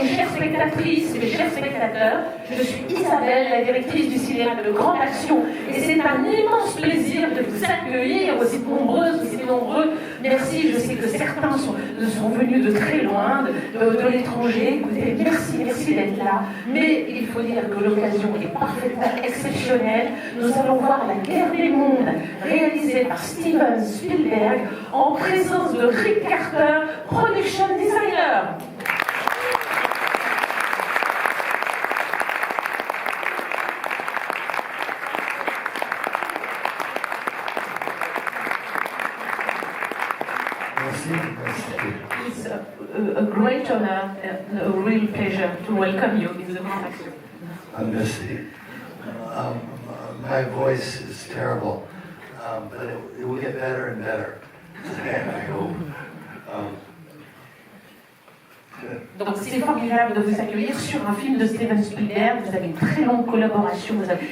mes chères spectatrices, mes chers spectateurs, je suis Isabelle, la directrice du cinéma de Grande Action, et c'est un immense plaisir de vous accueillir aussi nombreuses, aussi nombreux. Merci, je sais que certains sont venus de très loin, de l'étranger. Écoutez, merci d'être là. Mais il faut dire que l'occasion est parfaitement exceptionnelle. Nous allons voir La guerre des mondes, réalisée par Steven Spielberg, en présence de Rick Carter, production designer. It's a great honor, a real pleasure to welcome you in the Grand Action. Merci. My voice is terrible, but it will get better and better, I hope. Donc c'est formidable de vous accueillir sur un film de Steven Spielberg. Vous avez une très longue collaboration, vous avez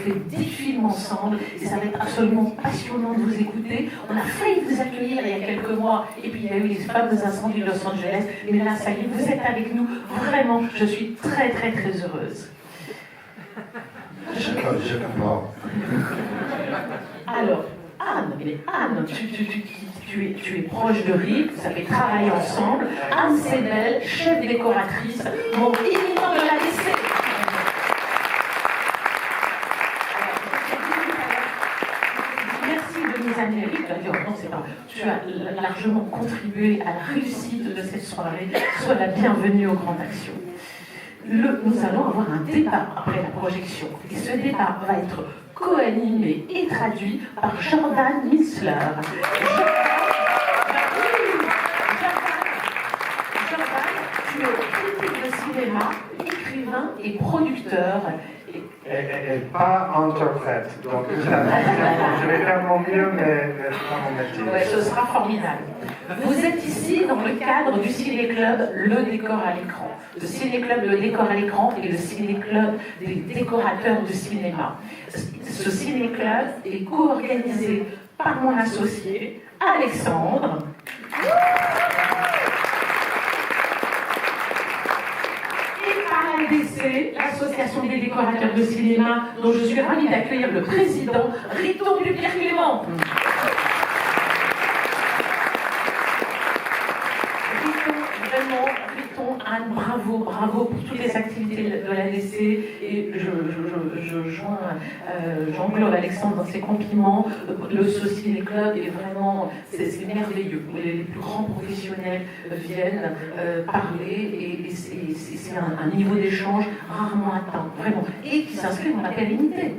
fait 10 films ensemble et ça va être absolument passionnant de vous écouter. On a failli vous accueillir il y a quelques mois et puis il y a eu les fameux incendies de Los Angeles, mais là ça y est, vous êtes avec nous. Vraiment, je suis très heureuse. Je comprends. Alors, Anne, tu es proche de Rick, vous avez travaillé ensemble. Anne Seibel, chef décoratrice, mon éminent de la DC. Merci de nous amener, Rick. Non, c'est pas. Tu as largement contribué à la réussite de cette soirée. Sois la bienvenue au Grand Action. Nous allons avoir un débat après la projection. Et ce débat va être co-animé et traduit par Jordan Mintzer. Jordan, tu es critique de cinéma, écrivain et producteur. Et pas interprète. Donc, je vais faire mon mieux, mais pas mon métier. Ouais, ce sera formidable. Vous êtes ici dans le cadre du Ciné-Club, le décor à l'écran. Le Ciné-Club, le décor à l'écran et le Ciné-Club des décorateurs de cinéma. Ce Ciné-Club est co-organisé par mon associé, Alexandre. ADC, l'association des décorateurs de cinéma, dont je suis ravie d'accueillir le président, Riton Dupire-Clément. Riton, Anne, bravo pour toutes les activités de l'ADC et j'englobe Alexandre dans ses compliments. Ce Ciné-Club est vraiment, c'est merveilleux. Les plus grands professionnels viennent parler et c'est un niveau d'échange rarement atteint, vraiment, et qui s'inscrit dans la pérennité.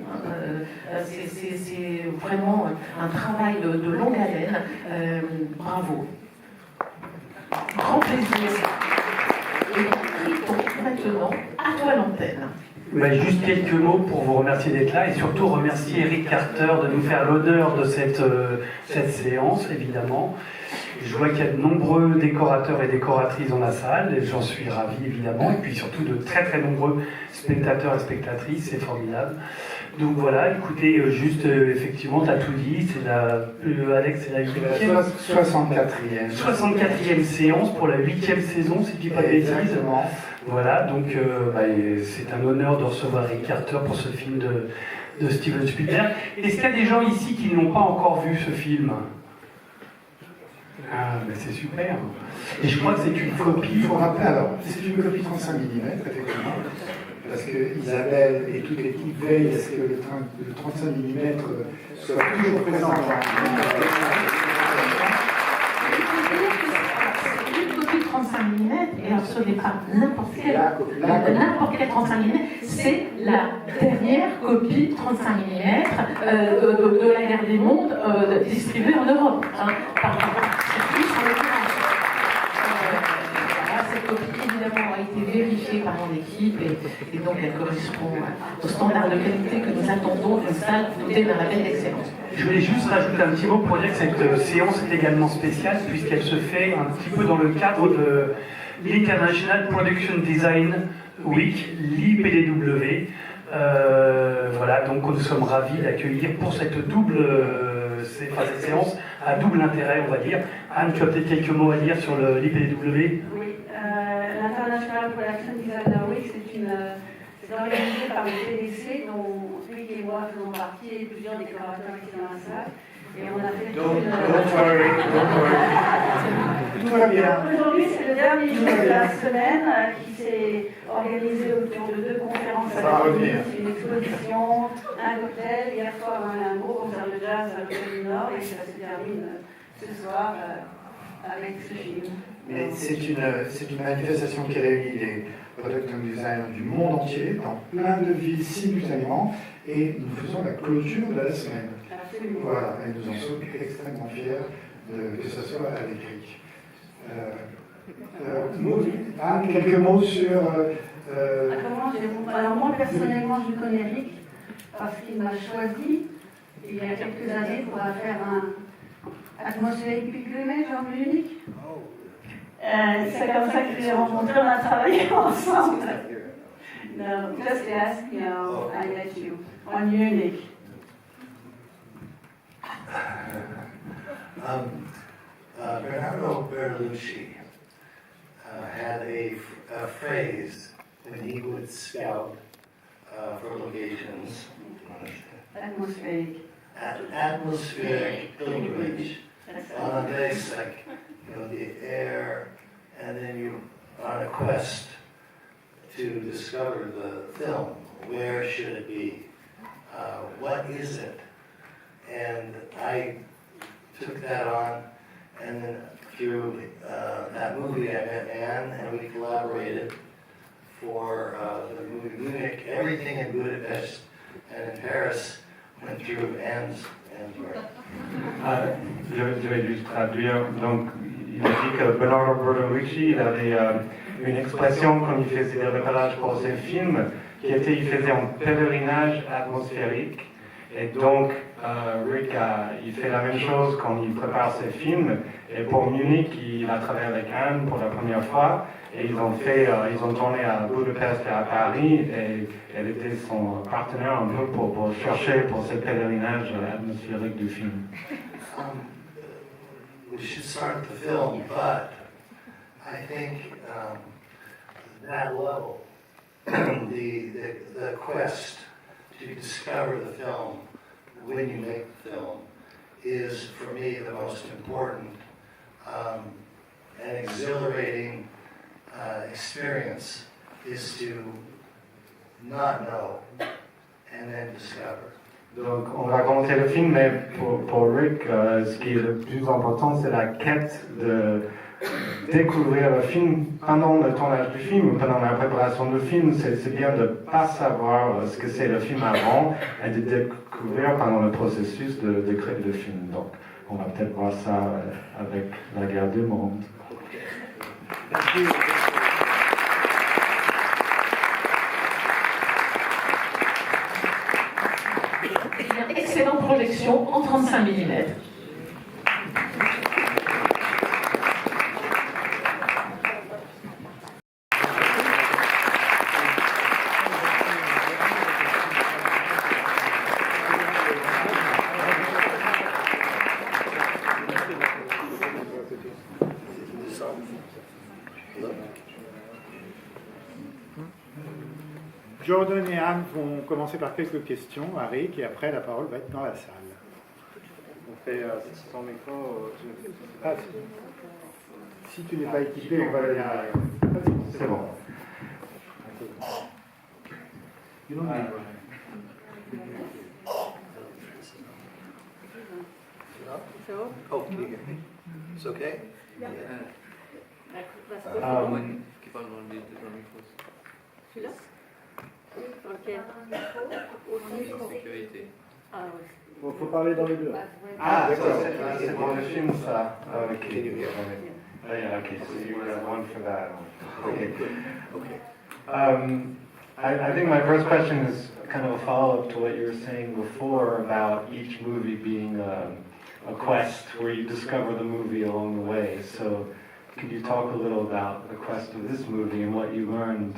C'est vraiment un travail de longue haleine. Bravo. Grand plaisir. Et maintenant, à toi l'antenne. Juste quelques mots pour vous remercier d'être là et surtout remercier Eric Carter de nous faire l'honneur de cette séance, évidemment. Je vois qu'il y a de nombreux décorateurs et décoratrices dans la salle et j'en suis ravi, évidemment. Et puis surtout de très nombreux spectateurs et spectatrices, c'est formidable. Donc voilà, écoutez, effectivement, tu as tout dit, Alex, c'est la 64e séance pour la 8e saison, si je ne dis pas de bêtises. Voilà, donc c'est un honneur de recevoir Rick Carter pour ce film de Steven Spielberg. Est-ce qu'il y a des gens ici qui n'ont pas encore vu ce film ? Ah, mais c'est super. Et je crois que c'est une copie. Il faut rappeler, alors, c'est une copie 35 mm, effectivement. Parce que Isabelle et toute l'équipe veillent à ce que le 35 mm soit toujours présent dans une copie de 35 mm, et alors ce n'est pas n'importe quel 35 mm, c'est la dernière copie 35 mm de la guerre des mondes distribuée en Europe. Cette copie, évidemment, a été vérifiée par mon équipe et donc elle correspond aux standards de qualité que nous attendons d'une salle dotée d'un label d'excellence. Je voulais juste rajouter un petit mot pour dire que cette séance est également spéciale puisqu'elle se fait un petit peu dans le cadre de l'International Production Design Week, l'IPDW. Voilà, donc nous sommes ravis d'accueillir pour cette cette séance à double intérêt, on va dire. Anne, tu as peut-être quelques mots à dire sur l'IPDW ? Oui, International Production Design Week, c'est organisé par le PDC, dont Rick et moi faisons partie, et plusieurs décorateurs ici dans la salle. Et on a fait Don't worry. Tout va bien. Aujourd'hui, c'est le dernier jour de la semaine qui s'est organisé autour de 2 conférences. Ça va revenir. Une exposition, un cocktail. Hier soir, un gros concert de jazz à l'Hôtel du Nord et ça se termine ce soir avec ce film. Mais c'est une manifestation qui réunit les production designers du monde entier, dans plein de villes simultanément, et nous faisons la clôture de la semaine. Absolument. Voilà, et nous en sommes extrêmement fiers que ce soit avec Rick. Anne, quelques mots sur... Alors moi, personnellement, je connais Rick parce qu'il m'a choisi il y a quelques années pour faire un atmosphérique pilgrimage en Munich. C'est comme ça que je l'ai rencontré, on a travaillé ensemble. No, just ask, I met you on Munich. Bernardo Bertolucci had a phrase when he would scout for locations. Atmosphérique. Atmospheric pilgrimage. On a base like, the air, and then you're on a quest to discover the film. Where should it be? What is it? And I took that on, and then through that movie I met Anne, and we collaborated for the movie Munich. Everything in Budapest and in Paris went through Anne's work. Je vais juste traduire. Donc, il a dit que Bernardo Bertolucci, il avait une expression quand il faisait des repérages pour ses films, il faisait un pèlerinage atmosphérique. Et donc, Rick, il fait la même chose quand il prépare ses films. Et pour Munich, il a travaillé avec Anne pour la première fois. Et ils ont tourné à Budapest et à Paris. Et elle était son partenaire un peu pour chercher pour ce pèlerinage atmosphérique du film. We should start the film, but I think that level, the quest to discover the film when you make the film is, for me, the most important and exhilarating experience is to not know and then discover. Donc, on va commenter le film, mais pour Rick, ce qui est le plus important, c'est la quête de découvrir le film pendant le tournage du film, pendant la préparation du film. C'est bien de ne pas savoir ce que c'est le film avant et de découvrir pendant le processus de créer le film. Donc, on va peut-être voir ça avec la guerre des mondes. Merci. Excellente projection en 35 mm. Jordan et Anne vont commencer par quelques questions à Rick et après la parole va être dans la salle. On fait son micro. Si tu n'es pas équipé, on va aller à... C'est bon. Oh, can you hear me? It's okay? Yeah. Celui-là? Ok. Sécurité. Ah oui. Il faut parler dans les deux. Ah, d'accord, c'est pour le film, ça. Ok. Okay, so you have one for that. Okay. I think my first question is kind of a follow-up to what you were saying before about each movie being a quest where you discover the movie along the way. So could you talk a little about the quest of this movie and what you learned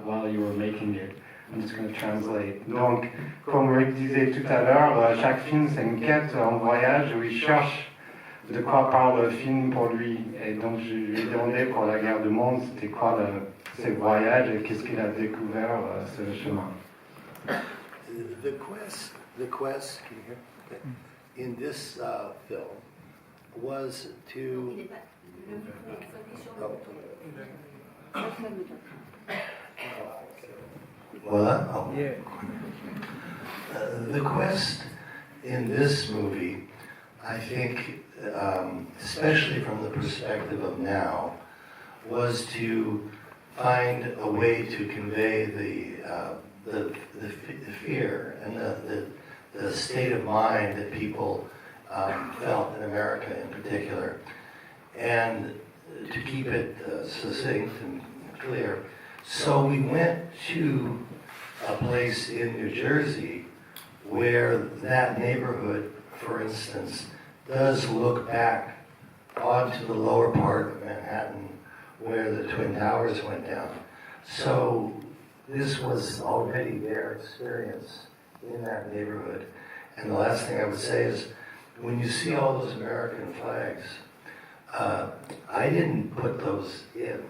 while you were making it? I'm just going to translate. Donc, comme Rick disait tout à l'heure, chaque film c'est une quête en voyage où il cherche de quoi parle le film pour lui. Et donc je lui ai demandé pour la guerre du monde, c'était quoi ses voyages et qu'est-ce qu'il a découvert sur le chemin. The quest, can you hear? Okay. In this film was to. The quest in this movie, I think, especially from the perspective of now, was to find a way to convey the fear and the state of mind that people felt in America in particular, and to keep it succinct and clear. So we went to a place in New Jersey where that neighborhood, for instance, does look back onto the lower part of Manhattan where the Twin Towers went down. So this was already their experience in that neighborhood. And the last thing I would say is, when you see all those American flags, I didn't put those in.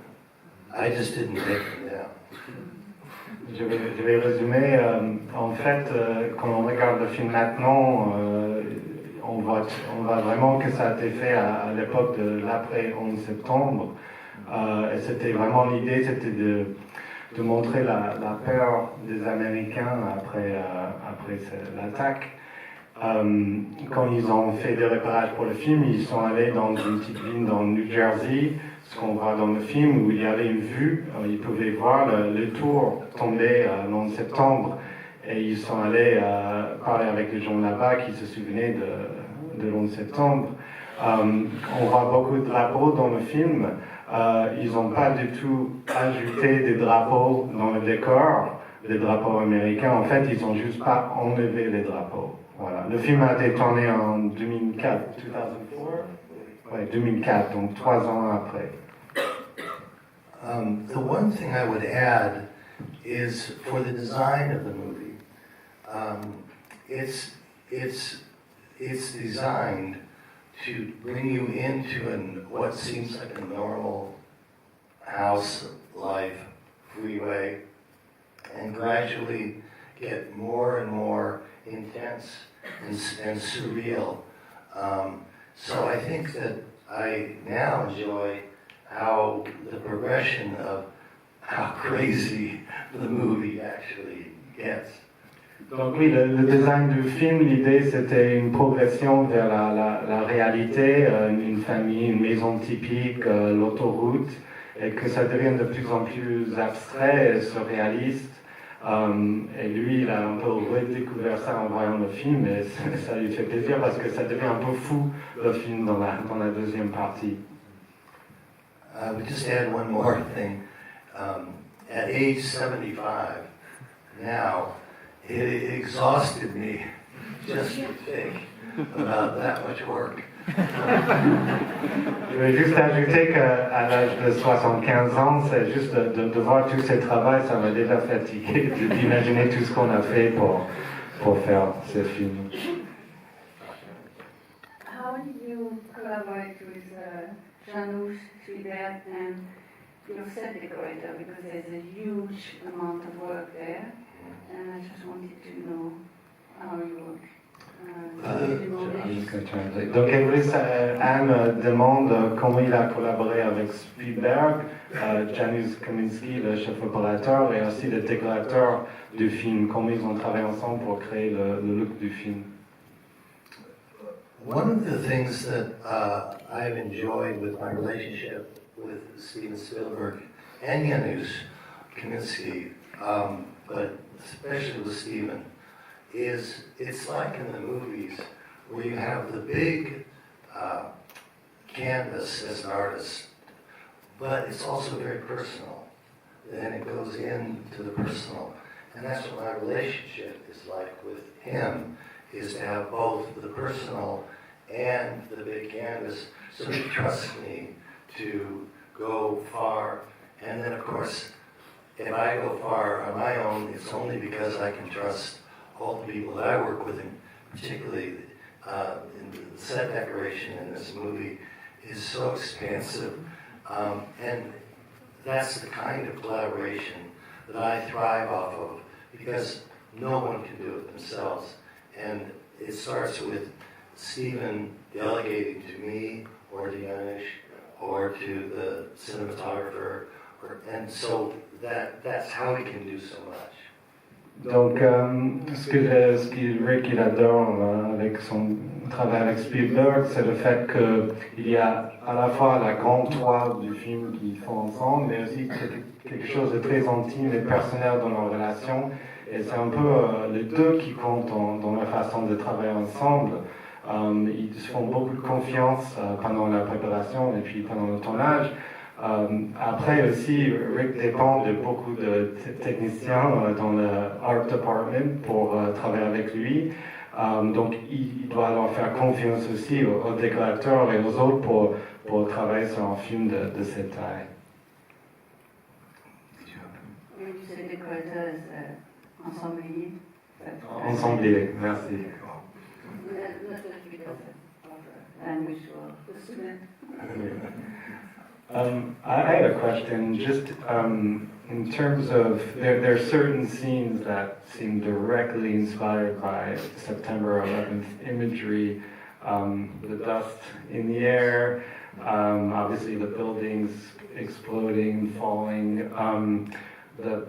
I just didn't take them down. Je vais résumer. En fait, quand on regarde le film maintenant, on voit vraiment que ça a été fait à l'époque de l'après 11 septembre. Et c'était vraiment l'idée, c'était de montrer la peur des Américains après l'attaque. Quand ils ont fait des réparages pour le film, ils sont allés dans une petite ville dans le New Jersey, ce qu'on voit dans le film, où il y avait une vue, ils pouvaient voir le tour tomber le 11 septembre, et ils sont allés parler avec les gens là-bas qui se souvenaient de l'11 septembre. On voit beaucoup de drapeaux dans le film, ils n'ont pas du tout ajouté des drapeaux dans le décor, des drapeaux américains, en fait ils n'ont juste pas enlevé les drapeaux. Voilà. Le film a été tourné en 2004, 2004? Ouais, 2004, donc 3 ans après. The one thing I would add is for the design of the movie, it's designed to bring you into what seems like a normal house life freeway, and gradually get more and more intense and surreal. So I think that I now enjoy how the progression of how crazy the movie actually gets. Donc oui, le design du film, l'idée c'était une progression vers la réalité, une famille, une maison typique, l'autoroute, et que ça devienne de plus en plus abstrait et surréaliste. Et lui, il a un peu redécouvert ça en voyant le film, et ça lui fait plaisir parce que ça devient un peu fou, le film, dans la deuxième partie. I would just add one more thing. At age 75, now, it exhausted me just to think about that much work. Je vais juste ajouter qu'à l'âge de 75 ans, c'est juste de voir tous ces travaux, ça m'a déjà fatigué d'imaginer tout ce qu'on a fait pour faire ce film. How did you collaborate with Janusz Spielberg and your set decorator? Because there's a huge amount of work there, and I just wanted to know how you work. Donc Anne demande comment il a collaboré avec Spielberg, Janusz Kaminski, le chef opérateur, et aussi le décorateur du film, comment ils ont travaillé ensemble pour créer le look du film. One of the things that I've enjoyed with my relationship with Steven Spielberg and Janusz Kaminski, but especially with Steven, is it's like in the movies where you have the big canvas as an artist, but it's also very personal. And it goes into the personal. And that's what my relationship is like with him, is to have both the personal and the big canvas. So he trusts me to go far. And then, of course, if I go far on my own, it's only because I can trust all the people that I work with, and particularly The set decoration in this movie is so expansive, and that's the kind of collaboration that I thrive off of, because no one can do it themselves. And it starts with Steven delegating to me, or to Yanush, or to the cinématographer, and so that's how he can do so much. Donc, ce que Rick il adore avec son travail avec Spielberg, c'est le fait qu'il y a à la fois la grande toile du film qu'ils font ensemble, mais aussi quelque chose de très intime et personnel dans leur relation. Et c'est un peu les deux qui comptent dans leur façon de travailler ensemble. Ils se font beaucoup de confiance pendant la préparation et puis pendant le tournage. Après aussi, Rick dépend de beaucoup de techniciens dans le art department pour travailler avec lui. Donc il doit leur faire confiance aussi aux décorateurs et aux autres pour travailler sur un film de cette taille. Oui, c'est décorateur ensemblier. Ensemblier, merci. I had a question, just in terms of, there are certain scenes that seem directly inspired by September 11th imagery, the dust in the air, obviously the buildings exploding, falling, the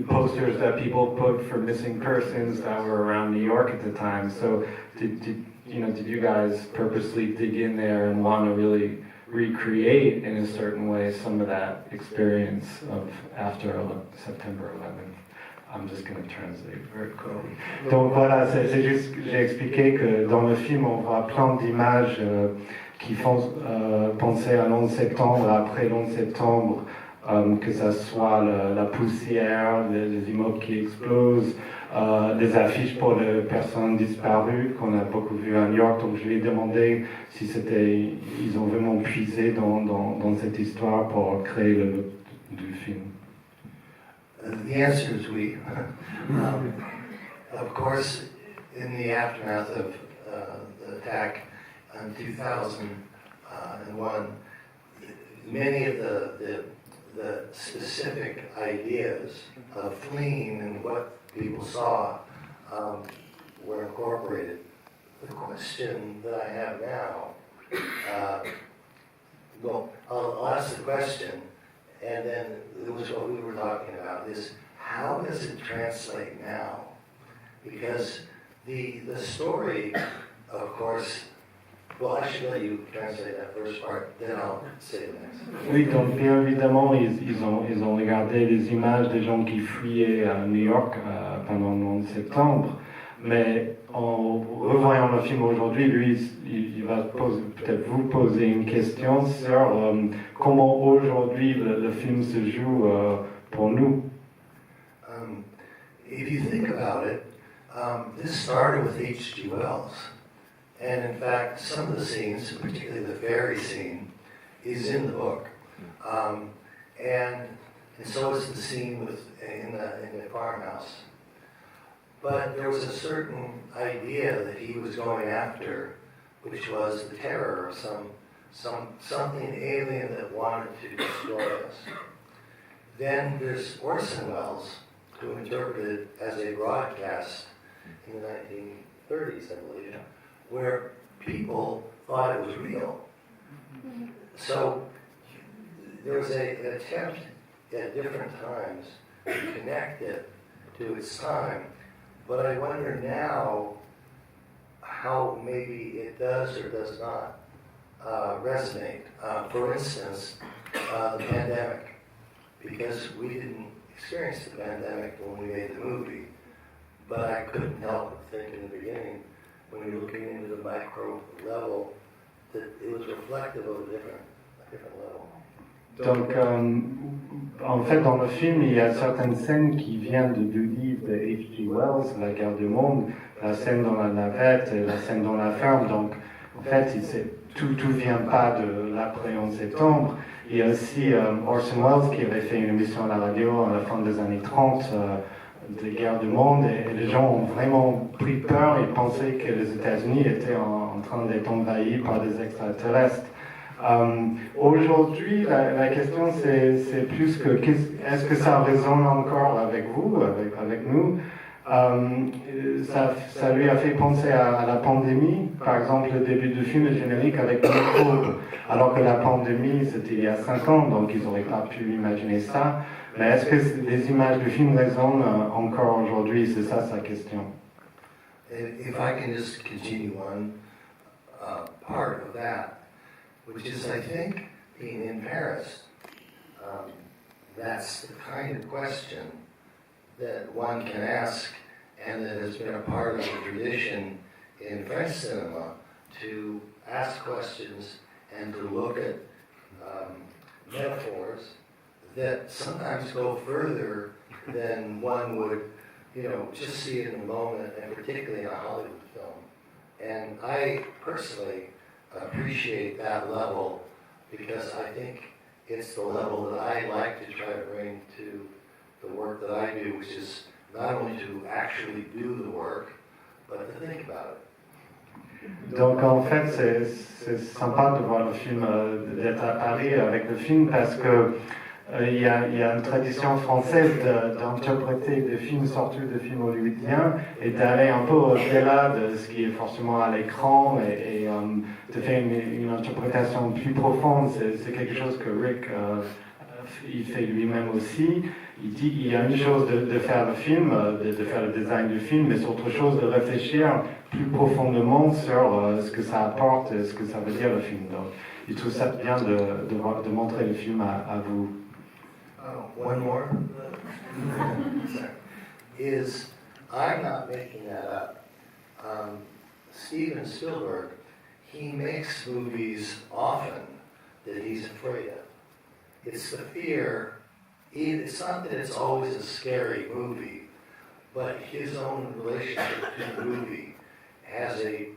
posters that people put for missing persons that were around New York at the time. So did you guys purposely dig in there and want to really recreate in a certain way some of that experience of after September 11th? I'm just going to translate very quickly. Donc voilà, c'est juste que j'ai expliqué que dans le film on voit plein d'images qui font penser à l'11 septembre, après l'11 septembre, que ça soit la poussière, les immeubles qui explosent, les affiches pour les personnes disparues qu'on a beaucoup vues à New York. Donc je lui ai demandé si ils ont vraiment puisé dans cette histoire pour créer le look du film. The answer is we. Of course, in the aftermath of the attack in 2001, many of the specific ideas of fleeing and what people saw were incorporated. The question that I have now, well, I'll ask the question, and then it was what we were talking about, is how does it translate now? Because the story, of course, well, I should let you translate that first part, then I'll say the next. Oui, donc bien évidemment, ils ont regardé les images des gens qui fuyaient à New York pendant le 11 septembre, mais en revoyant le film aujourd'hui, lui, il va peut-être vous poser une question sur comment aujourd'hui le film se joue pour nous. If you think about it, this started with H.G. Wells. And in fact, some of the scenes, particularly the ferry scene, is in the book. And so is the scene in the farmhouse. But there was a certain idea that he was going after, which was the terror of something alien that wanted to destroy us. Then there's Orson Welles, who interpreted it as a broadcast in the 1930s, I believe, where people thought it was real. So there was an attempt at different times to connect it to its time. But I wonder now how maybe it does or does not resonate. For instance, the pandemic, because we didn't experience the pandemic when we made the movie, but I couldn't help but think in the beginning, when you're looking into the micro level, that it was reflective of a different level. Donc, en fait, dans le film, il y a certaines scènes qui viennent du livre de H.G. Wells, La guerre du monde, la scène dans la navette et la scène dans la ferme. Donc, en fait, tout vient pas de l'après 11 septembre. Il y a aussi Orson Welles qui avait fait une émission à la radio à la fin des années 30, des guerres du monde et les gens ont vraiment pris peur et pensaient que les États-Unis étaient en train d'être envahis par des extraterrestres. Aujourd'hui, la question c'est plus que est-ce que ça résonne encore avec vous, avec nous? Ça lui a fait penser à la pandémie, par exemple le début du film générique avec Octobre, alors que la pandémie c'était il y a 5 ans, donc ils n'auraient pas pu imaginer ça. Mais est-ce que les images du film résonnent encore aujourd'hui? C'est ça sa question. If I can just continue one part of that, which is, I think, being in Paris, that's the kind of question that one can ask, and that has been a part of the tradition in French cinema, to ask questions and to look at metaphors that sometimes go further than one would, just see it in a moment, and particularly in a Hollywood film. And I personally appreciate that level, because I think it's the level that I like to try to bring to the work that I do, which is not only to actually do the work, but to think about it. Donc en fait, c'est sympa de voir le film, d'être à Paris avec le film, parce que il y a une tradition française d'interpréter des films sortis de films hollywoodiens et d'aller un peu au-delà de ce qui est forcément à l'écran et de faire une interprétation plus profonde. C'est quelque chose que Rick il fait lui-même aussi. Il dit qu'il y a une chose de faire le film, de faire le design du film, mais c'est autre chose de réfléchir plus profondément sur ce que ça apporte, ce que ça veut dire le film. Donc, il trouve ça bien de montrer le film à vous. One more is, I'm not making that up. Steven Spielberg, he makes movies often that he's afraid of. It's the fear. It's not that it's always a scary movie, but his own relationship to the movie has a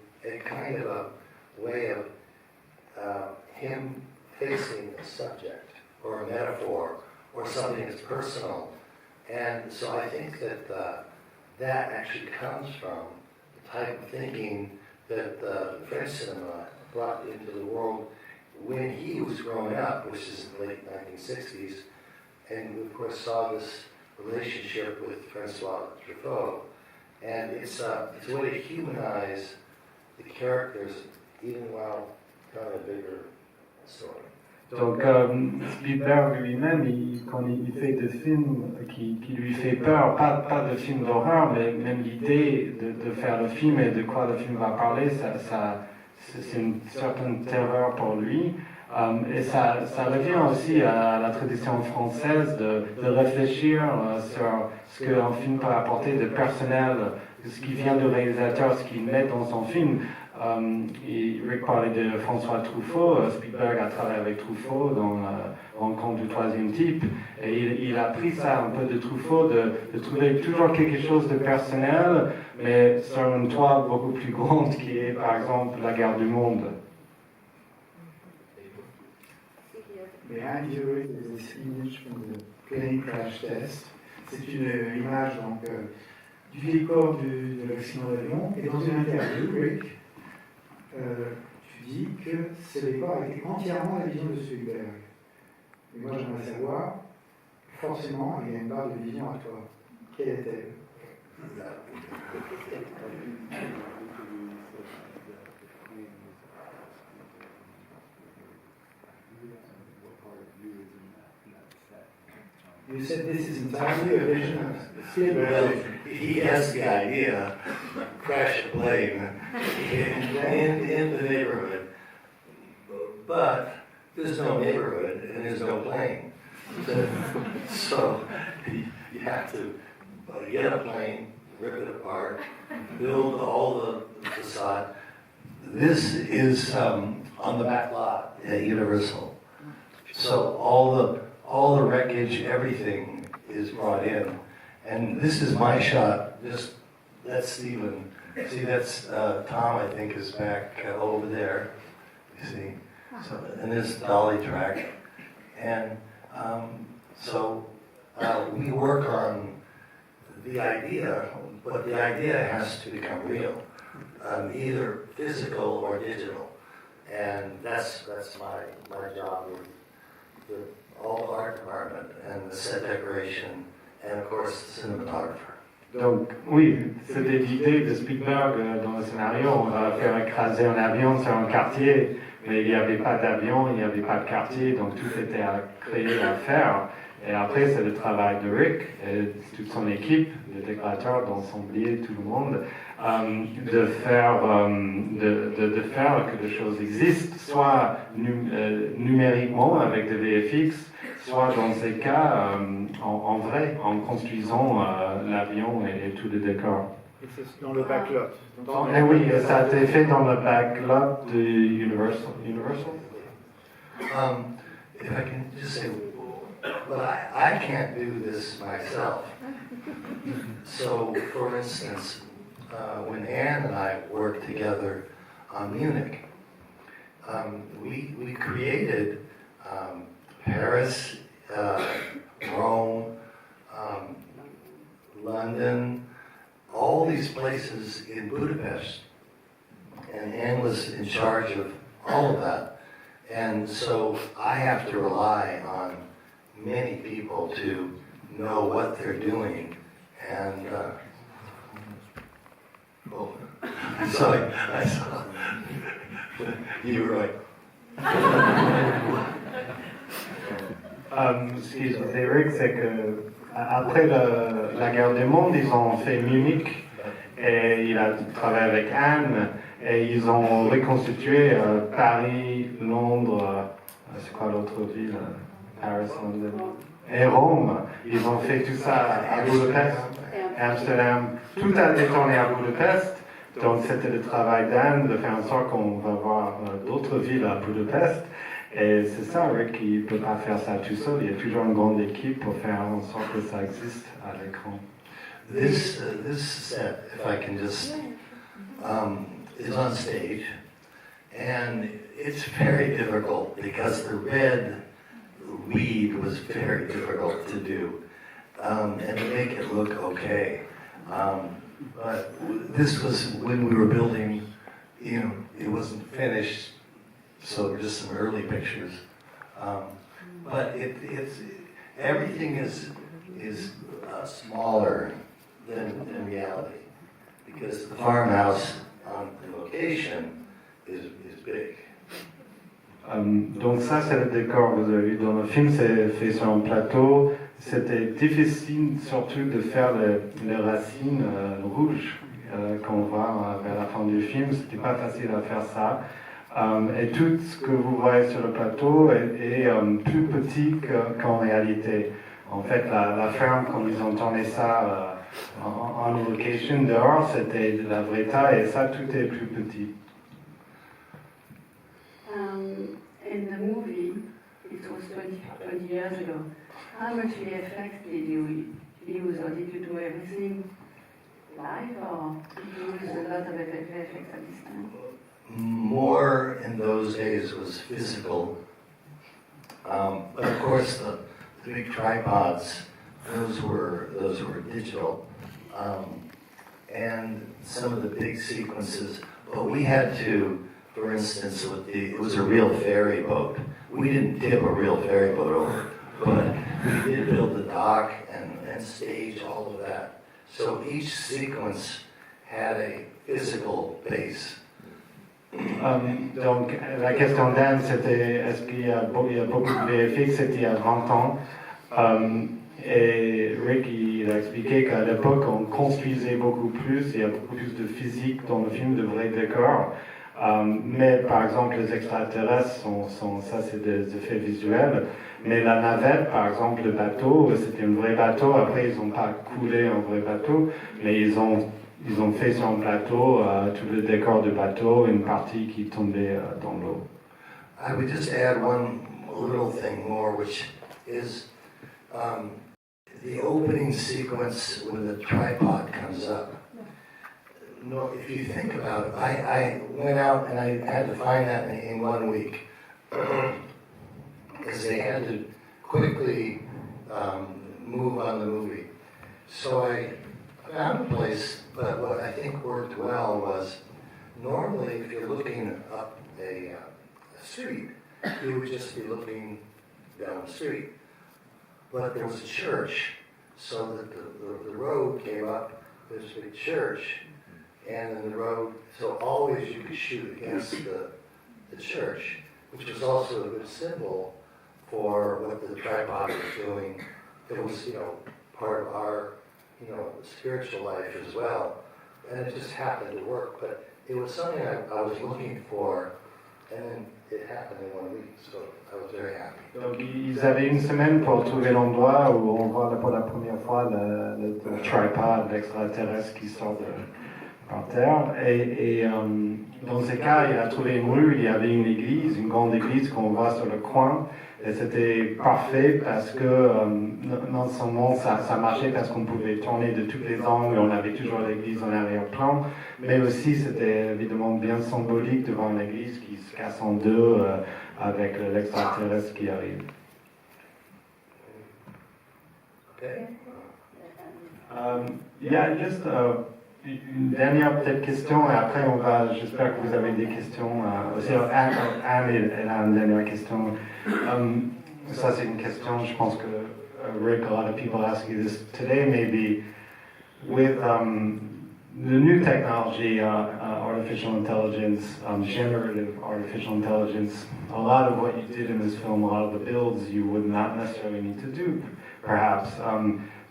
kind of a way of him facing a subject or a metaphor or something that's personal. And so I think that that actually comes from the type of thinking that French cinema brought into the world when he was growing up, which is in the late 1960s, and we of course saw this relationship with Francois Truffaut. And it's a way to humanize the characters even while telling a bigger story. Donc Spielberg lui-même, quand il fait des films qui lui fait peur, pas de films d'horreur, mais même l'idée de faire le film et de quoi le film va parler, c'est une certaine terreur pour lui. Et ça revient aussi à la tradition française de réfléchir sur ce qu'un film peut apporter de personnel, ce qui vient du réalisateur, ce qu'il met dans son film. Rick parlait de François Truffaut. Spielberg a travaillé avec Truffaut dans Rencontre du troisième type, et il a pris ça un peu de Truffaut, de trouver toujours quelque chose de personnel, mais sur une toile beaucoup plus grande qui est par exemple la guerre du monde. Behind you is this image from the plane crash test. C'est une image donc, du décor de l'accident d'avion. Et dans une interview, Rick, tu dis que ce décor a été entièrement la vision de Spielberg. Et moi, j'aimerais savoir, forcément, il y a une barre de vision à toi. Quelle est-elle? You said this is entirely a vision of Spielberg. Well, he has the idea, crash a plane in the neighborhood, but there's no neighborhood and there's no plane. So you have to get a plane, rip it apart, build all the facade. This is on the back lot at Universal. So all the wreckage, everything is brought in. And this is my shot. That's Steven. See, that's Tom, I think, is back over there. You see? So, and this dolly track. And so we work on the idea, but the idea has to become real, either physical or digital. And that's my job with all the art department and the set decoration and of course the cinematographer. Donc oui, c'était l'idée de Spielberg dans le scénario, on va faire écraser un avion sur un quartier, mais il n'y avait pas d'avion, il n'y avait pas de quartier, donc tout était à créer, à faire. Et après, c'est le travail de Rick et toute son équipe, le décorateur, d'ensemblier tout le monde, de faire que les choses existent, soit numériquement avec des VFX, soit dans ces cas en vrai, en construisant l'avion et tout le décor. Et c'est dans le backlot. Et oui, ça a été fait dans le backlot de Universal. If I can just say, but I can't do this myself. So, for instance, when Anne and I worked together on Munich, we created Paris, Rome, London, all these places in Budapest. And Anne was in charge of all of that. And so I have to rely on many people to know what they're doing. And so I saw you were right. Ce qu'ils disaient, Rick, c'est que après la guerre des mondes, ils ont fait Munich et il a travaillé avec Anne et ils ont reconstitué Paris, Londres, c'est quoi l'autre ville? Paris, London et Rome. Ils ont fait tout ça à Budapest, Amsterdam. Tout a été tourné à Budapest. Donc c'était le travail d'Anne de faire en sorte qu'on va voir d'autres villes à Budapest. Et c'est ça, Rick, il ne peut pas faire ça tout seul. Il y a toujours une grande équipe pour faire en sorte que ça existe à l'écran. This set, if I can just, is on stage, and it's very difficult because the red weed was very difficult to do, and to make it look okay. But this was when we were building, it wasn't finished. So there were just some early pictures, but it's everything is smaller than reality because the farmhouse on the location is big. Donc ça c'est le décor que vous avez vu dans le film, c'est fait sur un plateau. C'était difficile surtout de faire les racines rouges qu'on voit vers la fin du film. C'était pas facile à faire ça. Et tout ce que vous voyez sur le plateau est plus petit qu'en réalité. En fait, la ferme, quand ils ont tourné ça en location dehors, c'était de la vraie taille et ça, tout est plus petit. In the movie, it was 20 years ago, how much VFX did you use, or did you do everything live, or did you use a lot of VFX at this time? More in those days was physical, but of course the big tripods, those were digital, and some of the big sequences. But we had to, for instance, it was a real ferry boat. We didn't tip a real ferry boat over, but we did build the dock and stage all of that. So each sequence had a physical base. Donc la question d'Anne, c'était est-ce qu'il y a beaucoup de VFX, c'était il y a 20 ans. Et Rick, il a expliqué qu'à l'époque, on construisait beaucoup plus, il y a beaucoup plus de physique dans le film, de vrais décors. Mais par exemple, les extraterrestres, ça c'est des effets visuels. Mais la navette, par exemple, le bateau, c'était un vrai bateau. Après, ils n'ont pas coulé un vrai bateau, mais ils ont fait sur un plateau tout le décor du bateau, une partie qui tombait dans l'eau. I would just add one little thing more, which is the opening sequence when the tripod comes up. No, if you think about it, I went out and I had to find that in 1 week because they had to quickly move on the movie. So found a place, but what I think worked well was normally if you're looking up a street, you would just be looking down the street. But there was a church, so that the road came up, there's a big church, and then the road, so always you could shoot against the church, which was also a good symbol for what the tripod was doing. It was, part of our, spiritual life as well. And it just happened to work, but it was something I was looking for, and then it happened in 1 week, so I was very happy. Donc ils avaient une semaine pour trouver l'endroit où on voit pour la première fois le tripod, l'extraterrestre qui sort par terre. Et dans ces cas, il a trouvé une rue, il y avait une église, une grande église qu'on voit sur le coin. Et c'était parfait parce que non seulement ça marchait parce qu'on pouvait tourner de tous les angles, on avait toujours l'église en arrière-plan, mais aussi c'était évidemment bien symbolique de voir une église qui se casse en deux avec l'extraterrestre qui arrive. Okay. Il y a juste une dernière peut-être question et après on va, j'espère que vous avez des questions. Aussi, Anne, elle a une dernière question. Ça c'est une question, je pense que Rick, a lot of people ask you this today maybe, with the new technology, artificial intelligence, generative artificial intelligence, a lot of what you did in this film, a lot of the builds you would not necessarily need to do, perhaps.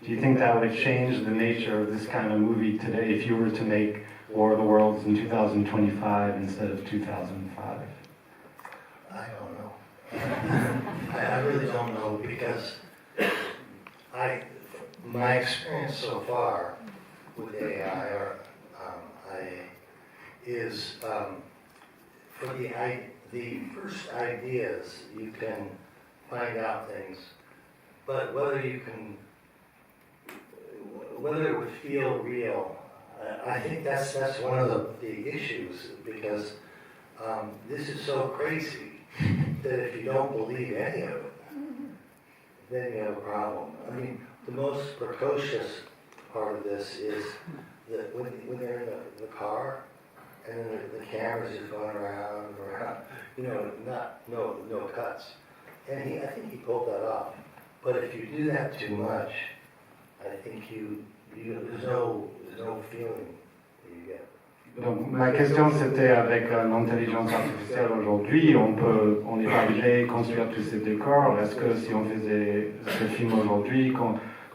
Do you think that would change the nature of this kind of movie today if you were to make War of the Worlds in 2025 instead of 2005? I don't know. I really don't know because my experience so far with AI is for the first ideas you can find out things, but whether it would feel real, I think that's one of the issues because this is so crazy that if you don't believe any of it, then you have a problem. I mean, the most precocious part of this is that when they're in the car and then the camera's just going around and around, no cuts. And I think he pulled that off. But if you do that too much, I think there's no feeling that you get. Donc ma question c'était avec l'intelligence artificielle aujourd'hui, on n'est pas obligé de construire tous ces décors. Est-ce que si on faisait ce film aujourd'hui,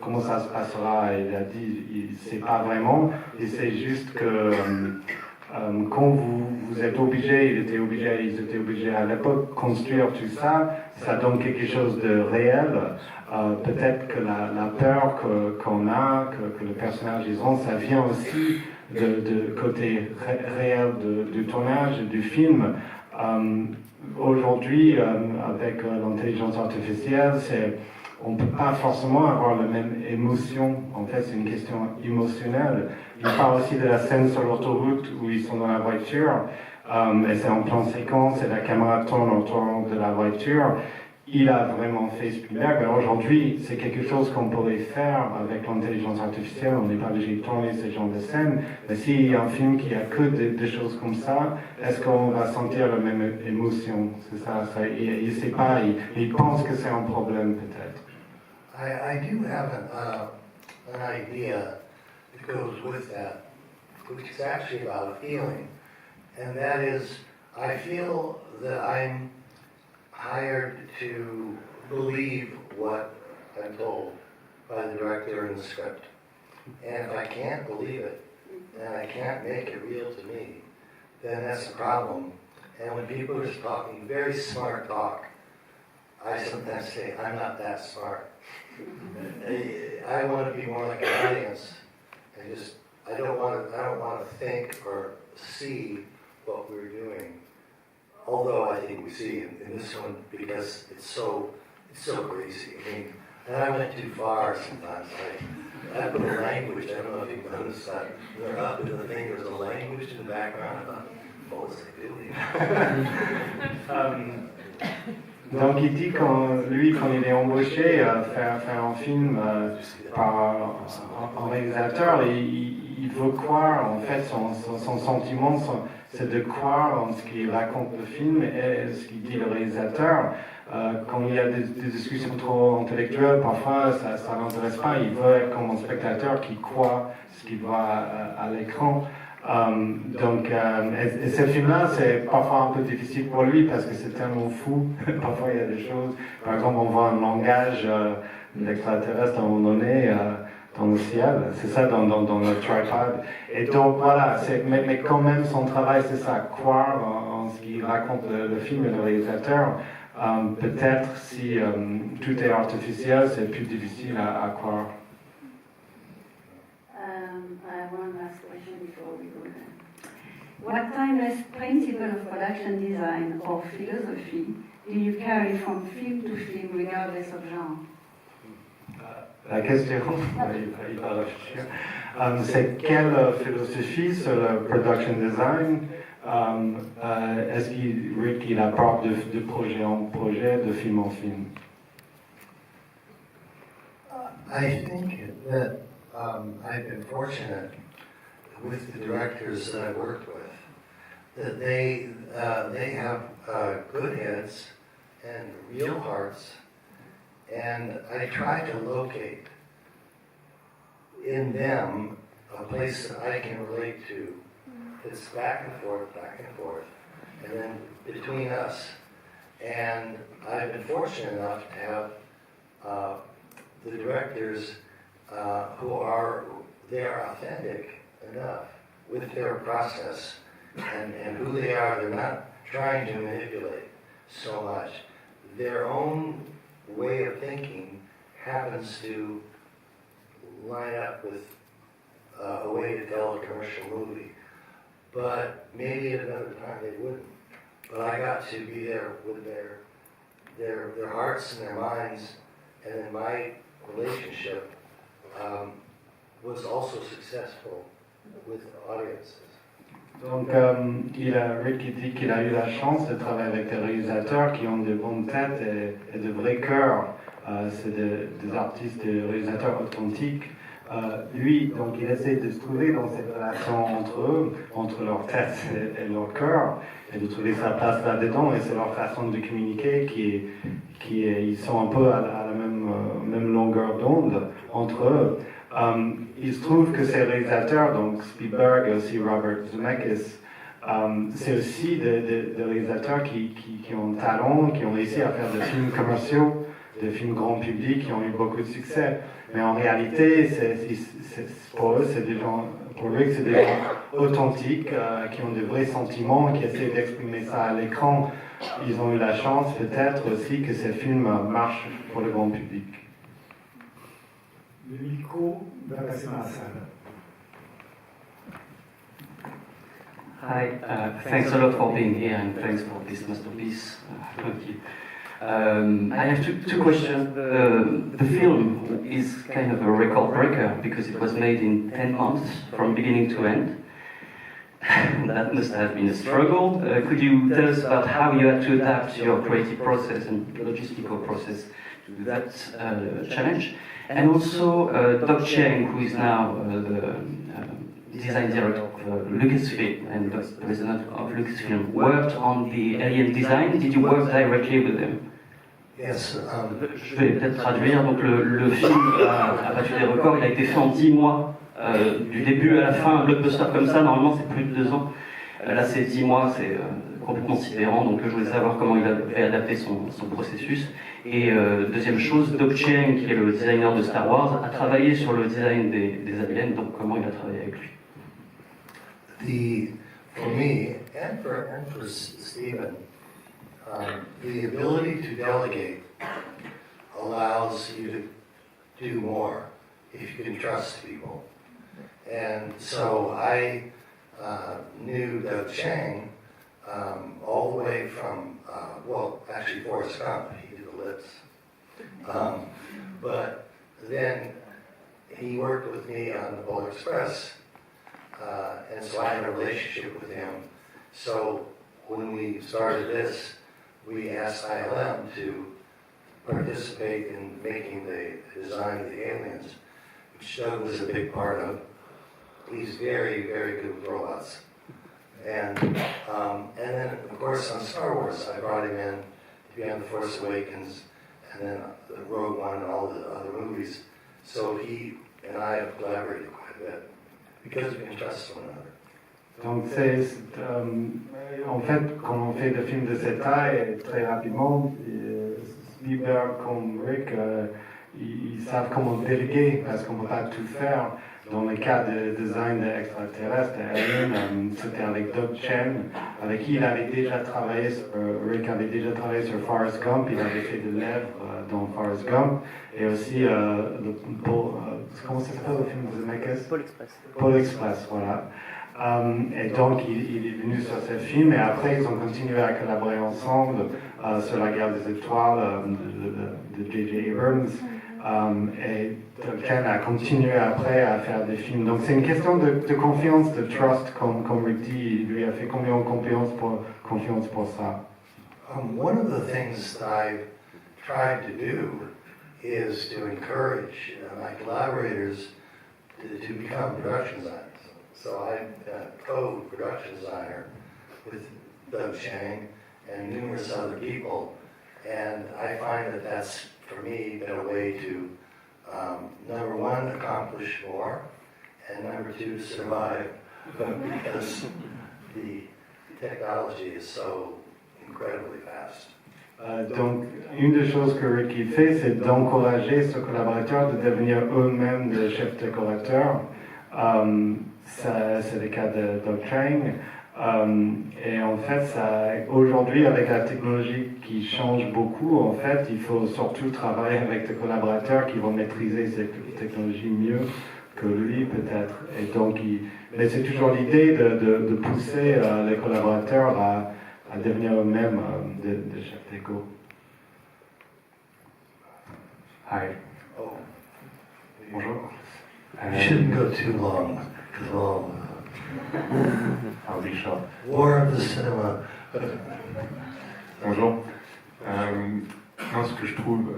comment ça se passera? Il a dit il ne sait pas vraiment, et c'est juste que quand vous êtes obligé, ils étaient obligés à l'époque de construire tout ça, ça donne quelque chose de réel. Peut-être que la peur qu'on a, que le personnage ils ont, ça vient aussi de côté réel du tournage du film. Aujourd'hui, avec l'intelligence artificielle, on ne peut pas forcément avoir la même émotion. En fait, c'est une question émotionnelle. Il parle aussi de la scène sur l'autoroute où ils sont dans la voiture, et c'est en plan séquence et la caméra tourne autour de la voiture. Il a vraiment fait Spielberg. Alors aujourd'hui, c'est quelque chose qu'on pourrait faire avec l'intelligence artificielle. On n'est pas obligé de tourner ce genre de scène. Mais s'il y a un film qui a que des choses comme ça, est-ce qu'on va sentir la même émotion? C'est ça. Il ne sait pas. Il pense que c'est un problème peut-être. I do have an idea that goes with that, which is actually about a feeling, and that is, I feel that I'm hired to believe what I'm told by the director in the script. And if I can't believe it, and I can't make it real to me, then that's a problem. And when people are just talking very smart talk, I sometimes say, I'm not that smart. I want to be more like an audience. I don't want to think or see what we're doing. Although I think we see in this one because it's so crazy. I mean, and I went too far sometimes. I put a language. I don't know if you've noticed that. They're up in the thing. There's a language in the background. I thought, what was I doing? Donc il dit quand il est embauché à faire un film par un réalisateur, il veut croire, en fait, son sentiment, c'est de croire en ce qu'il raconte le film et ce qu'il dit le réalisateur. Quand il y a des discussions trop intellectuelles, parfois ça ne l'intéresse pas, il veut être comme un spectateur qui croit ce qu'il voit à l'écran. Et ce film-là, c'est parfois un peu difficile pour lui parce que c'est tellement fou. Parfois, il y a des choses. Par exemple, on voit un langage d'extraterrestre à un moment donné dans le ciel. C'est ça dans le tripod. Et donc, voilà. Mais quand même, son travail, c'est ça. Croire en ce qu'il raconte le film et le réalisateur. Peut-être si tout est artificiel, c'est plus difficile à croire. I have one last question before we go there. What timeless principle of production design or philosophy do you carry from film to film regardless of genre? La question, il va réfléchir, c'est quelle philosophie sur le production design est-ce qu'il apporte de projet en projet, de film en film? I think that I've been fortunate with the directors that I've worked with, that they have good heads and real hearts, and I try to locate in them a place that I can relate to. It's back and forth, and then between us. And I've been fortunate enough to have the directors who are authentic enough with their process and who they are. They're not trying to manipulate so much. Their own way of thinking happens to line up with a way to tell a commercial movie. But maybe at another time they wouldn't. But I got to be there with their hearts and their minds, and then my relationship was also successful with audiences. Donc, Rick dit qu'il a eu la chance de travailler avec des réalisateurs qui ont de bonnes têtes et de vrais cœurs. C'est des artistes, des réalisateurs authentiques. Lui, donc, il essaie de se trouver dans cette relation entre eux, entre leur tête et leur cœur, et de trouver sa place là-dedans. Et c'est leur façon de communiquer ils sont un peu à la même longueur d'onde entre eux. Il se trouve que ces réalisateurs, donc Spielberg et aussi Robert Zemeckis, c'est aussi des réalisateurs qui ont talent, qui ont réussi à faire des films commerciaux, des films grand public, qui ont eu beaucoup de succès. Mais en réalité, pour eux, c'est des gens authentiques, qui ont de vrais sentiments, qui essaient d'exprimer ça à l'écran. Ils ont eu la chance peut-être aussi que ces films marchent pour le grand public. Le micro va passer dans la salle. Hi, thanks a lot for being here and thanks for this masterpiece. Thank you. I have two questions. The film is kind of a record breaker because it was made in 10 months from beginning to end. That must have been a struggle. Could you tell us about how you had to adapt your creative process and logistical process to that challenge? And also, Doug Chiang, who is now the design director of Lucasfilm and the president of Lucasfilm, worked on the alien design. Did you work directly with him? Yes. Je vais peut-être traduire. Donc le film a battu des records. Il a été fait en 10 mois, du début à la fin. Un blockbuster comme ça, normalement, c'est plus de 2 ans. Là, c'est 10 mois, c'est complètement sidérant. Donc je voulais savoir comment il avait adapté son processus. Et deuxième chose, Doug Chiang, qui est le designer de Star Wars, a travaillé sur le design des aliens. Donc comment il a travaillé avec lui? For me and for Steven, the ability to delegate allows you to do more if you can trust people. And so I knew Doug Chiang all the way from, actually Forrest Gump, he did the lips. But then he worked with me on the Polar Express. And so I had a relationship with him. So when we started this, we asked ILM to participate in making the design of the aliens, which Doug was a big part of. He's very, very good with robots. And then, of course, on Star Wars, I brought him in to be on The Force Awakens, and then the Rogue One and all the other movies. So he and I have collaborated quite a bit, because we can trust one another. Donc en fait, quand on fait des films de cette taille, très rapidement, Spielberg comme Rick, ils savent comment déléguer, parce qu'on ne peut pas tout faire. Dans le cas de design extraterrestre, c'était avec Doug Chen, avec qui il avait déjà travaillé, Rick avait déjà travaillé sur Forrest Gump, il avait fait des lèvres dans Forrest Gump, et aussi, comment ça s'appelle le film de Zemeckis? Pôle Express. Pôle Express, voilà. Et donc il est venu sur ce film, et après ils ont continué à collaborer ensemble sur la guerre des étoiles de J.J. Abrams. Et Ken a continué après à faire des films. Donc c'est une question de confiance, de trust, comme Rick dit, il lui a fait combien de confiance pour ça. One of the things that I've tried to do is to encourage my collaborators to become production designers. So I'm a co-production designer with Doug Chang and numerous other people, and I find that that's, for me, been a way to, number one, accomplish more, and number two, survive, because the technology is so incredibly fast. Donc, une des choses que Ricky fait, c'est d'encourager ses collaborateurs de devenir eux-mêmes des chefs décorateurs. C'est le cas de Doug Chang. Et en fait, aujourd'hui, avec la technologie qui change beaucoup, en fait, il faut surtout travailler avec des collaborateurs qui vont maîtriser cette technologie mieux que lui, peut-être. Et donc, mais c'est toujours l'idée de pousser les collaborateurs à devenir eux-mêmes des chefs déco. Hi. Oh. Bonjour. You shouldn't go too long, because I'll be short. War of the cinema. Bonjour. Moi, ce que je trouve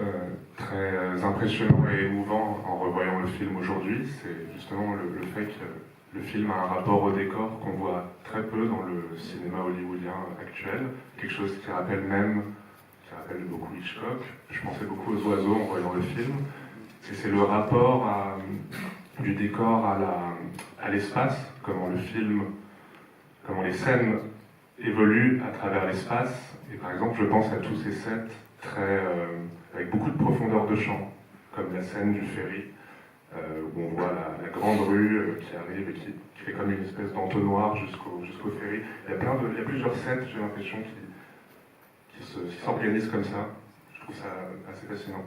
très impressionnant et émouvant en revoyant le film aujourd'hui, c'est justement le fait que le film a un rapport au décor qu'on voit très peu dans le cinéma hollywoodien actuel, quelque chose qui rappelle beaucoup Hitchcock. Je pensais beaucoup aux oiseaux en voyant le film, et c'est le rapport du décor à l'espace, comment les scènes évoluent à travers l'espace. Et par exemple, je pense à tous ces sets avec beaucoup de profondeur de champ, comme la scène du ferry, où on voit la grande rue qui arrive et qui fait comme une espèce d'entonnoir jusqu'au ferry. Il y a plusieurs sets, j'ai l'impression, qui s'organisent comme ça. Je trouve ça assez fascinant.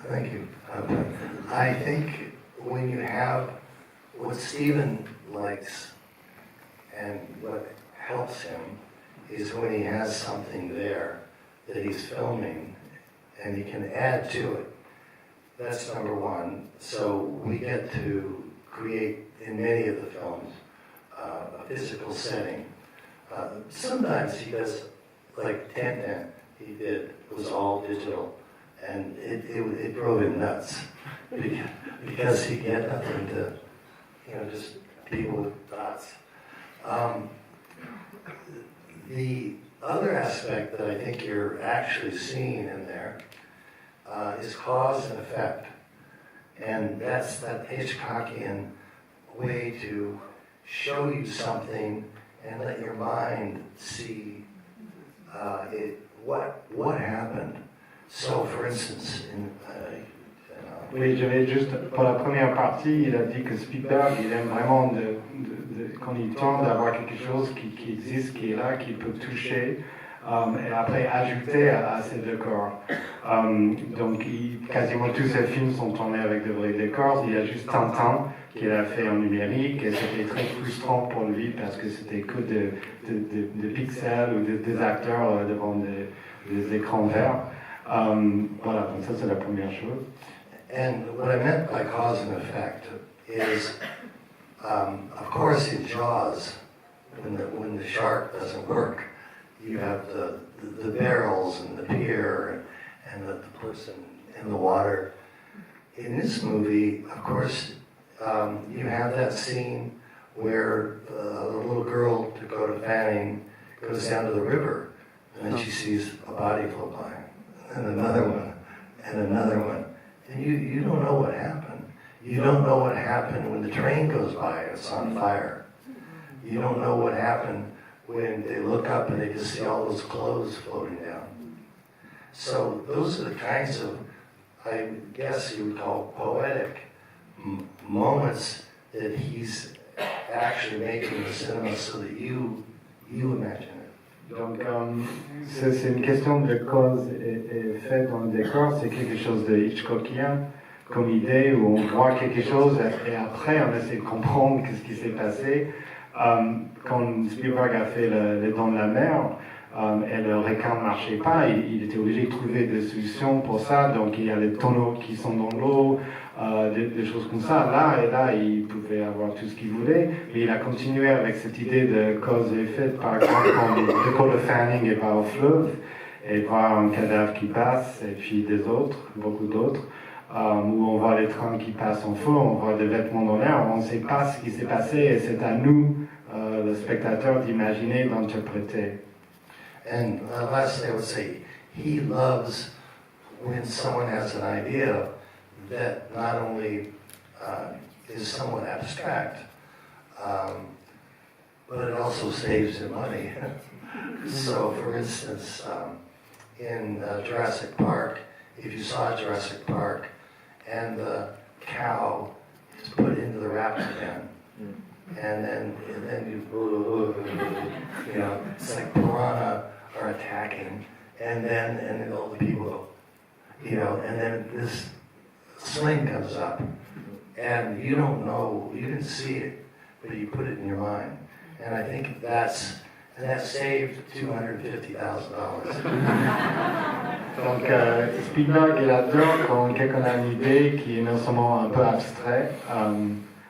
Thank you. I think when you have what Steven likes and what helps him is when he has something there that he's filming and he can add to it. That's number one. So we get to create in many of the films a physical setting. Sometimes he does, like Tintin, it was all digital. And it drove him nuts because he had nothing to, just people with dots. The other aspect that I think you're actually seeing in there is cause and effect. And that's that Hitchcockian way to show you something and let your mind see what happened. So, for instance, Oui, j'avais juste, pour la première partie, il a dit que Spielberg, il aime vraiment, quand il tente d'avoir quelque chose qui existe, qui est là, qu'il peut toucher. et après ajouter à ces décors. Donc quasiment tous ces films sont tournés avec de vrais décors. Il y a juste Tintin qu'il a fait en numérique et c'était très frustrant pour lui parce que c'était que de pixels ou des acteurs devant des écrans verts. Voilà, donc ça c'est la première chose. And what I meant by cause and effect is, of course, in Jaws, when the shark doesn't work, you have the barrels and the pier and the person in the water. In this movie, of course, you have that scene where the little girl, Dakota Fanning, goes down to the river, and then she sees a body float by, and another one, and another one. And you don't know what happened. You don't know what happened when the train goes by and it's on fire. You don't know what happened when they look up and they just see all those clothes floating down. So those are the kinds of, I guess you would call poetic moments that he's actually making the cinema so that you imagine it. Donc c'est une question de cause et effet dans le décor, c'est quelque chose de Hitchcockien comme idée où on voit quelque chose et après on essaie de comprendre ce qui s'est passé. Quand Spielberg a fait Les Dents de la Mer et le requin ne marchait pas, il était obligé de trouver des solutions pour ça, donc il y a les tonneaux qui sont dans l'eau, des choses comme ça. Là, il pouvait avoir tout ce qu'il voulait, mais il a continué avec cette idée de cause et effet. Par exemple, quand Dakota Fanning va au fleuve et voir un cadavre qui passe, et puis beaucoup d'autres, où on voit les trains qui passent en feu, on voit des vêtements dans l'air, on ne sait pas ce qui s'est passé, et c'est à nous, le spectateur, d'imaginer, d'interpréter. And lastly, I would say, he loves when someone has an idea that not only is somewhat abstract, but it also saves him money. So, for instance, in Jurassic Park, if you saw Jurassic Park, and the cow is put into the raptor pen, and then you know, it's like piranha are attacking, and then all the people, you know, and then this sling comes up, and you don't know, you didn't see it, but you put it in your mind, and I think that saved $250,000. Donc Spielberg, il adore quand quelqu'un a une idée qui est non seulement un peu abstrait,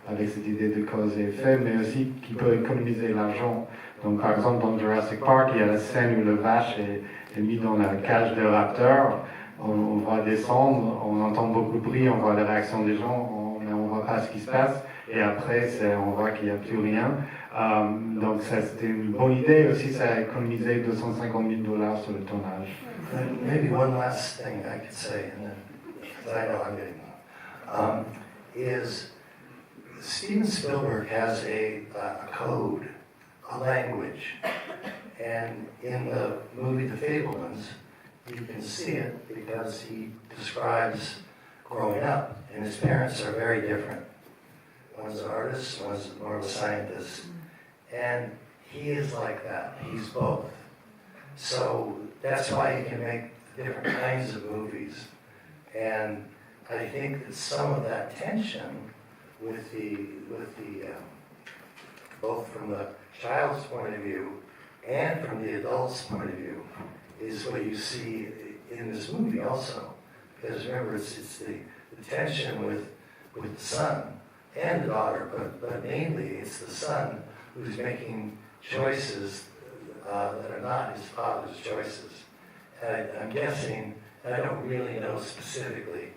avec cette idée de cause et effet, mais aussi qui peut économiser l'argent. Donc par exemple dans Jurassic Park, il y a la scène où le vache est mis dans la cage de raptor, on voit descendre, on entend beaucoup de bruit, on voit les réactions des gens, mais on voit pas ce qui se passe, et après on voit qu'il n'y a plus rien. Donc ça c'était une bonne idée, aussi ça a économisé $250,000 sur le tournage. Maybe one last thing I could say, and then I know I'm getting is Steven Spielberg has a code, a language, and in the movie The Fabelmans, you can see it because he describes growing up, and his parents are very different. One's an artist, one's more of a scientist, and he is like that. He's both. So that's why he can make different kinds of movies, and I think that some of that tension with the both from the child's point of view and from the adult's point of view is what you see in this movie also. Because remember, it's the tension with the son and the daughter, but mainly it's the son who's making choices that are not his father's choices. And I'm guessing, and I don't really know specifically,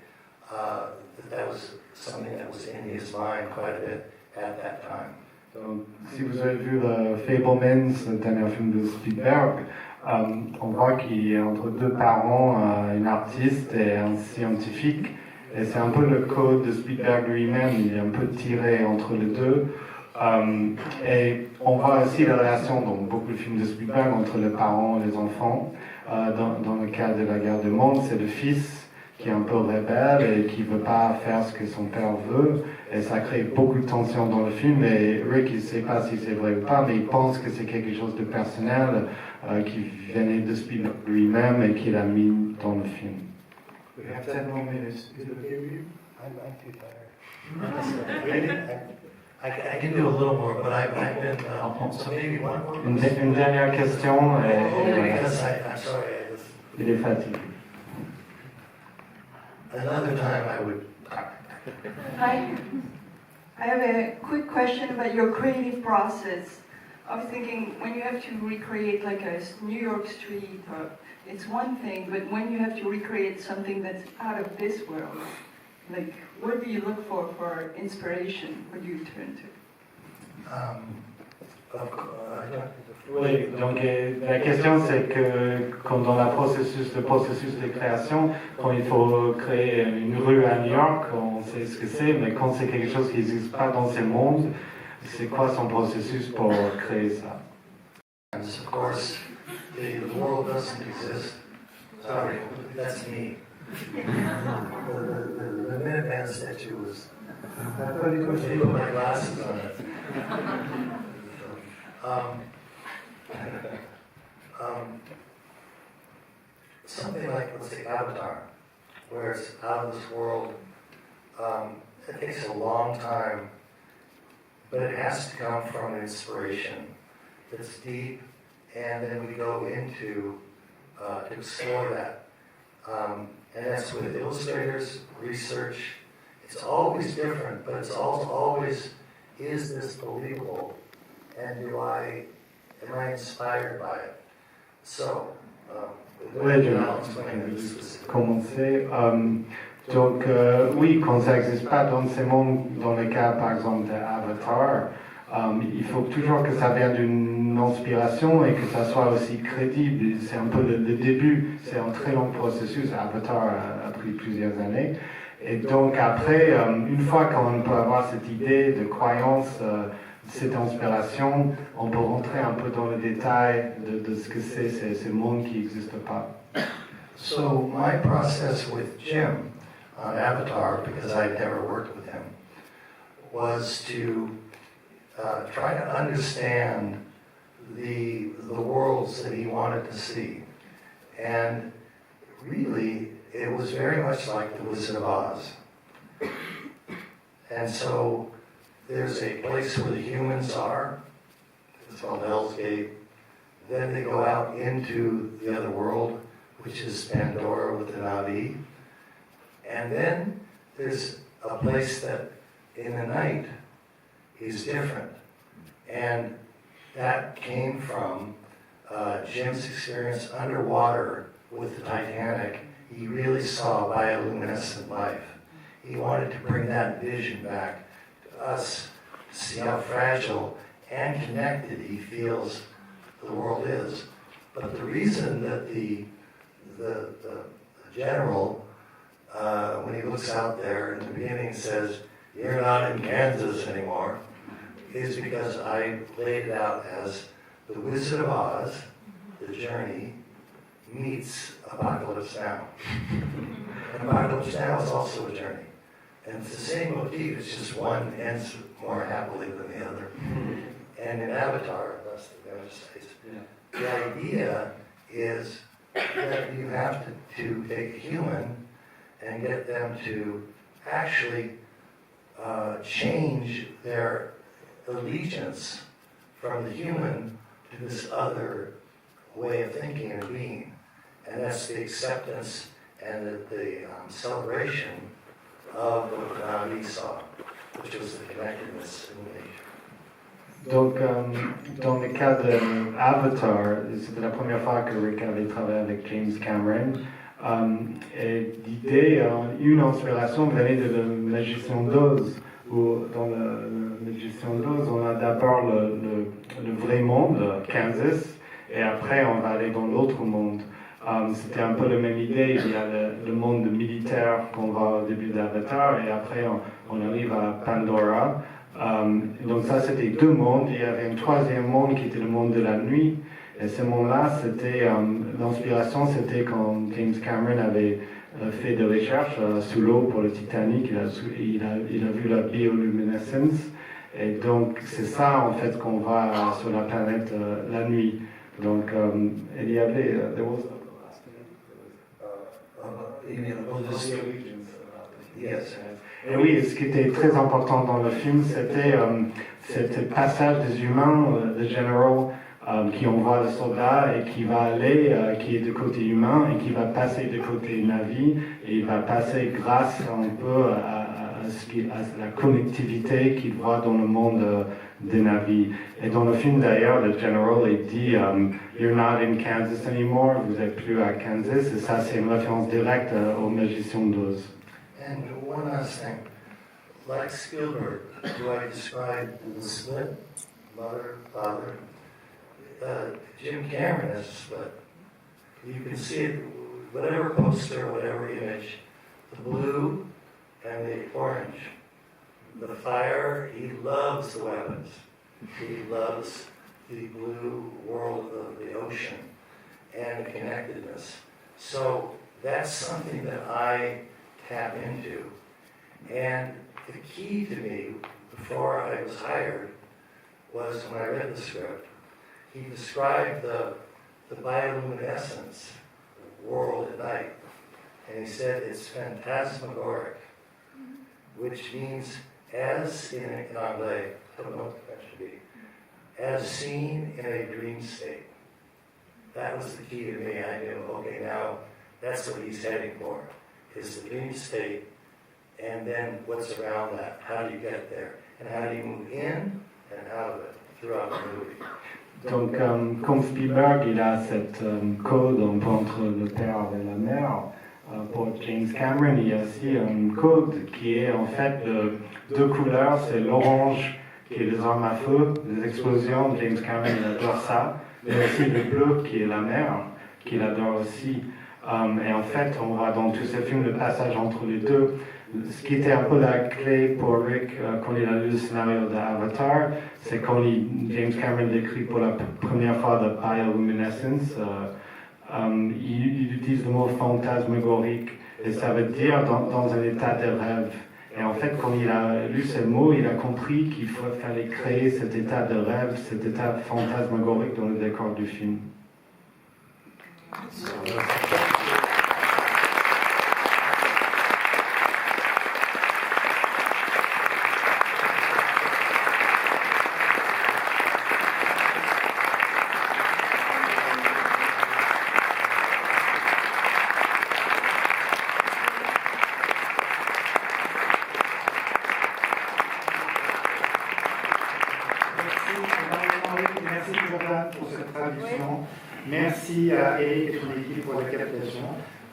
that was something that was in his mind quite a bit at that time. Donc, si vous avez vu le Fabelmans, le dernier film de Spielberg, on voit qu'il y a entre deux parents, une artiste et un scientifique, et c'est un peu le code de Spielberg lui-même, il est un peu tiré entre les deux. Et on voit aussi la relation dans beaucoup de films de Spielberg entre les parents et les enfants. Dans le cas de La Guerre des mondes, c'est le fils qui est un peu rebelle et qui veut pas faire ce que son père veut. Et ça crée beaucoup de tension dans le film. Et Rick, il ne sait pas si c'est vrai ou pas, mais il pense que c'est quelque chose de personnel qui venait de Spielberg lui-même et qu'il a mis dans le film. We have 10 more minutes. Is it okay with you? I'm too tired. I can do a little more, but I've been, so maybe one more. Une dernière question. Because I'm sorry. Il est fatigué. Another time I would. Hi. I have a quick question about your creative process. I was thinking, when you have to recreate like a New York street, it's one thing, but when you have to recreate something that's out of this world, like, what do you look for inspiration? What do you turn to? Oui, donc la question c'est que quand dans le processus de création, quand il faut créer une rue à New York, on sait ce que c'est, mais quand c'est quelque chose qui n'existe pas dans ce monde, c'est quoi son processus pour créer ça? Of course, the world doesn't exist. Sorry, that's me. The Minuteman statue was. I thought you put my glasses on it. Something like, let's say, Avatar, where it's out of this world. It takes a long time, but it has to come from an inspiration that's deep, and then we go into to explore that. And that's with illustrators, research. It's always different, but it's always, is this believable? And am I inspired by it? So, Oui, je vais commencer. Donc, oui, quand ça n'existe pas dans ces mondes, dans le cas par exemple d'Avatar, il faut toujours que ça vienne d'une inspiration et que ça soit aussi crédible. C'est un peu le début, c'est un très long processus. Avatar a pris plusieurs années. Et donc après, une fois qu'on peut avoir cette idée de croyance, cette inspiration, on peut rentrer un peu dans le détail de ce que c'est ce monde qui n'existe pas. So my process with Jim on Avatar, because I'd never worked with him, was to try to understand the worlds that he wanted to see. And really, it was very much like the Wizard of Oz. And so there's a place where the humans are. It's called Hell's Gate. Then they go out into the other world, which is Pandora with the Na'vi. And then there's a place that in the night is different. And that came from Jim's experience underwater with the Titanic. He really saw bioluminescent life. He wanted to bring that vision back to us, to see how fragile and connected he feels the world is. But the reason that the general, when he looks out there in the beginning says, "You're not in Kansas anymore," is because I laid it out as the Wizard of Oz, the journey, meets Apocalypse Now. And Apocalypse Now is also a journey. And it's the same motif, it's just one ends more happily than the other. And in Avatar, that's the emphasize. The idea is that you have to take a human and get them to actually change their allegiance from the human to this other way of thinking and being. And that's the acceptance and the celebration of what the Na'vi saw, which was the connectedness in nature. Donc, dans le cas de Avatar, c'était la première fois que Rick avait travaillé avec James Cameron. Et l'idée, une inspiration venait de la Magicien d'Oz, où dans la Magicien d'Oz, on a d'abord le vrai monde, Kansas, et après on va aller dans l'autre monde. C'était un peu la même idée, il y a le monde militaire qu'on voit au début d'Avatar, et après on arrive à Pandora. Donc ça c'était deux mondes, il y avait un troisième monde qui était le monde de la nuit, et ce monde-là, c'était l'inspiration, c'était quand James Cameron avait fait des recherches sous l'eau pour le Titanic, il a vu la bioluminescence, et donc c'est ça en fait qu'on voit sur la planète la nuit. Donc il y avait et oui, ce qui était très important dans le film, c'était ce passage des humains, de General, qui envoie le soldat et qui va aller, qui est du côté humain et qui va passer du côté Navi, et il va passer grâce un peu à la connectivité qu'il voit dans le monde des Navis. Et dans le film d'ailleurs, le General il dit You're not in Kansas anymore, vous n'êtes plus à Kansas, et ça c'est une référence directe au Magicien d'Oz. And one last thing, like Spielberg, who I described in The Split, mother, father, Jim Cameron has a split. You can see it, whatever poster, whatever image, the blue and the orange. The fire, he loves the weapons. He loves the blue world of the ocean and the connectedness. So that's something that I tap into. And the key to me, before I was hired, was when I read the script, he described the bioluminescence world at night. And he said it's phantasmagoric, which means as in anglais, I don't know what that should be, as seen in a dream state. That was the key to me. I knew, okay, now that's what he's heading for, is the dream state, and then what's around that. How do you get there? And how do you move in and out of it throughout the movie? Donc, comme Spielberg, il a cette code un peu entre le père et la mère. Pour James Cameron, il y a aussi un code qui est en fait de deux couleurs, c'est l'orange qui est les armes à feu, les explosions, James Cameron il adore ça, mais aussi le bleu qui est la mer, qu'il adore aussi. Et en fait, on voit dans tous ces films le passage entre les deux. Ce qui était un peu la clé pour Rick quand il a lu le scénario d'Avatar, c'est quand James Cameron décrit pour la première fois la bioluminescence, il utilise le mot fantasmagorique, et ça veut dire dans un état de rêve. Et en fait, quand il a lu ces mots, il a compris qu'il fallait créer cet état de rêve, cet état fantasmagorique dans le décor du film. Merci à Eric et son équipe pour la captation.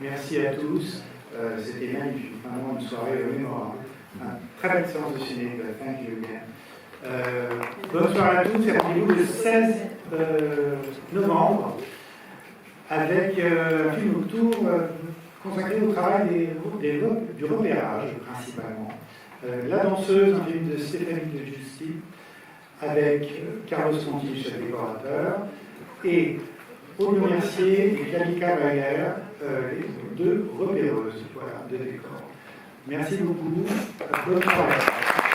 Merci à tous. C'était magnifique. Vraiment une soirée mémorable. Très belle séance de ciné. Thank you again. Bonne soirée à tous et rendez-vous le 16 novembre avec un film autour consacré au travail du repérage principalement. La danseuse, un film de Steven Spielberg avec Carlos Conti, chef décorateur, et Aude Mercier et Kalika Bayer, deux repéreuses de décor. Merci beaucoup. Bonne soirée.